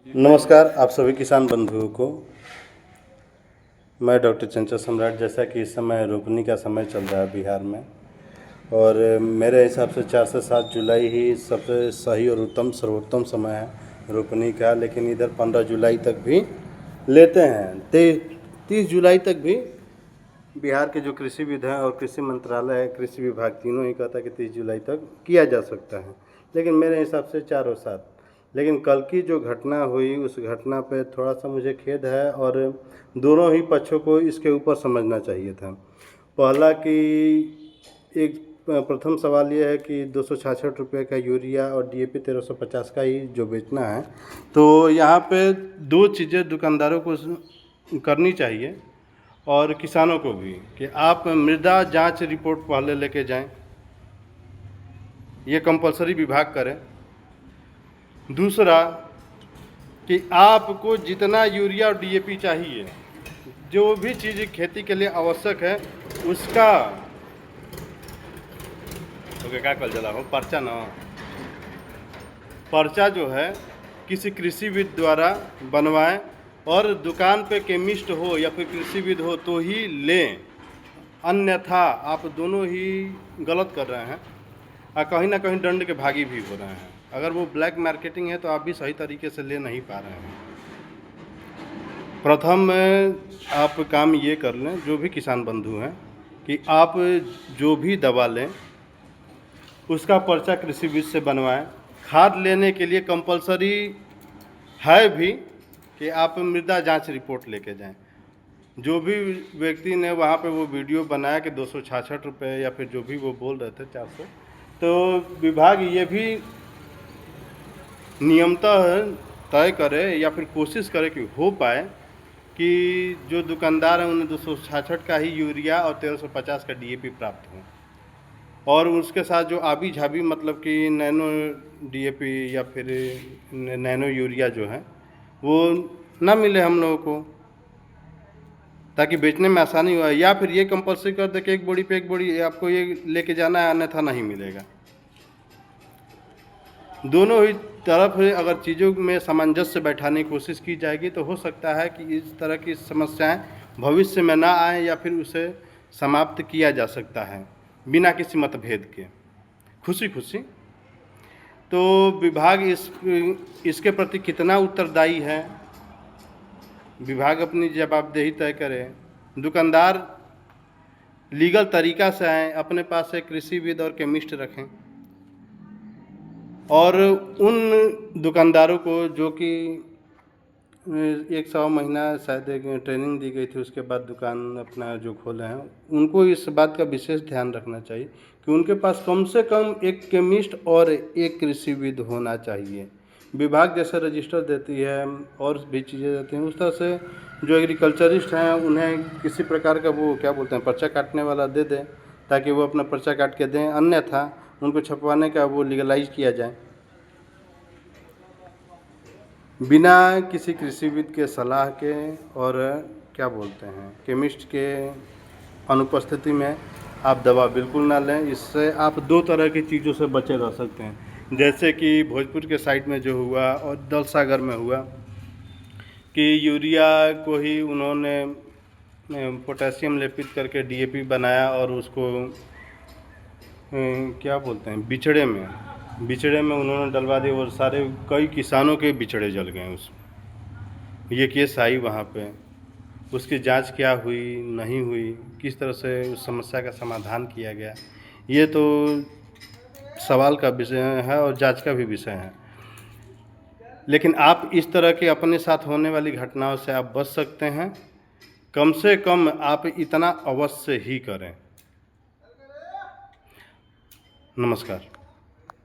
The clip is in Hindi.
नमस्कार आप सभी किसान बंधुओं को। मैं डॉक्टर चंचल सम्राट। जैसा कि इस समय रोपनी का समय चल रहा है बिहार में, और मेरे हिसाब से 4 से 7 जुलाई ही सबसे सही और सर्वोत्तम समय है रोपनी का। लेकिन इधर 15 जुलाई तक भी लेते हैं, 30 जुलाई तक भी बिहार के जो कृषि विद हैं और कृषि मंत्रालय है, कृषि विभाग, तीनों ही कहता है कि 30 जुलाई तक किया जा सकता है। लेकिन मेरे हिसाब से 4 और 7। लेकिन कल की जो घटना हुई उस घटना पे थोड़ा सा मुझे खेद है, और दोनों ही पक्षों को इसके ऊपर समझना चाहिए था। पहला कि एक प्रथम सवाल ये है कि 266 रुपये का यूरिया और डीएपी 1350 का ही जो बेचना है, तो यहाँ पे दो चीज़ें दुकानदारों को करनी चाहिए और किसानों को भी, कि आप मृदा जांच रिपोर्ट पहले लेके जाएं, ये कंपलसरी विभाग करें। दूसरा कि आपको जितना यूरिया और डीएपी चाहिए, जो भी चीज़ खेती के लिए आवश्यक है, उसका क्या कल जला हो पर्चा जो है किसी कृषिविद द्वारा बनवाएं, और दुकान पे केमिस्ट हो या फिर कृषिविद हो तो ही लें, अन्यथा आप दोनों ही गलत कर रहे हैं और कहीं ना कहीं दंड के भागी भी हो रहे हैं। अगर वो ब्लैक मार्केटिंग है तो आप भी सही तरीके से ले नहीं पा रहे हैं। प्रथम आप काम ये कर लें, जो भी किसान बंधु हैं, कि आप जो भी दवा लें उसका पर्चा कृषिविद से बनवाएं। खाद लेने के लिए कंपलसरी है भी कि आप मृदा जांच रिपोर्ट लेके जाएं। जो भी व्यक्ति ने वहाँ पे वो वीडियो बनाया कि 266 रुपये या फिर जो भी वो बोल रहे थे 400, तो विभाग ये भी नियमतः तय करे या फिर कोशिश करे कि हो पाए कि जो दुकानदार हैं उन्हें 266 का ही यूरिया और 1350 का डीएपी प्राप्त हो, और उसके साथ जो आबी झाबी मतलब कि नैनो डीएपी या फिर नैनो यूरिया जो है वो ना मिले हम लोगों को, ताकि बेचने में आसानी हो। या फिर ये कंपलसरी कर दे कि एक बोरी पे एक बोरी आपको ये लेके जाना है, अन्यथा नहीं मिलेगा। दोनों ही तरफ अगर चीज़ों में सामंजस्य बैठाने की कोशिश की जाएगी तो हो सकता है कि इस तरह की समस्याएं भविष्य में ना आए, या फिर उसे समाप्त किया जा सकता है बिना किसी मतभेद के, खुशी खुशी। तो विभाग इसके प्रति कितना उत्तरदायी है, विभाग अपनी जवाबदेही तय करे। दुकानदार लीगल तरीका से आएँ, अपने पास एक कृषिविद और केमिस्ट रखें, और उन दुकानदारों को जो कि 1 महीना शायद एक ट्रेनिंग दी गई थी, उसके बाद दुकान अपना जो खोले हैं, उनको इस बात का विशेष ध्यान रखना चाहिए कि उनके पास कम से कम एक केमिस्ट और एक कृषिविद होना चाहिए। विभाग जैसे रजिस्टर देती है और भी चीज़ें देती हैं, उस तरह से जो एग्रीकल्चरिस्ट हैं उन्हें किसी प्रकार का वो क्या बोलते हैं पर्चा काटने वाला दे दें, ताकि वो अपना पर्चा काट के दें, अन्यथा उनको छपवाने का वो लीगलाइज किया जाए। बिना किसी कृषिविद के सलाह के और क्या बोलते हैं केमिस्ट के अनुपस्थिति में आप दवा बिल्कुल ना लें। इससे आप 2 तरह की चीज़ों से बचे रह सकते हैं, जैसे कि भोजपुर के साइड में जो हुआ और दलसागर में हुआ कि यूरिया को ही उन्होंने पोटेशियम लेपित करके डीएपी बनाया, और उसको क्या बोलते हैं बिचड़े में उन्होंने डलवा दिया, और सारे कई किसानों के बिचड़े जल गए। ये केस आई वहाँ पे, उसकी जांच क्या हुई नहीं हुई, किस तरह से उस समस्या का समाधान किया गया, ये तो सवाल का विषय है और जांच का भी विषय है। लेकिन आप इस तरह के अपने साथ होने वाली घटनाओं से आप बच सकते हैं। कम से कम आप इतना अवश्य ही करें। नमस्कार।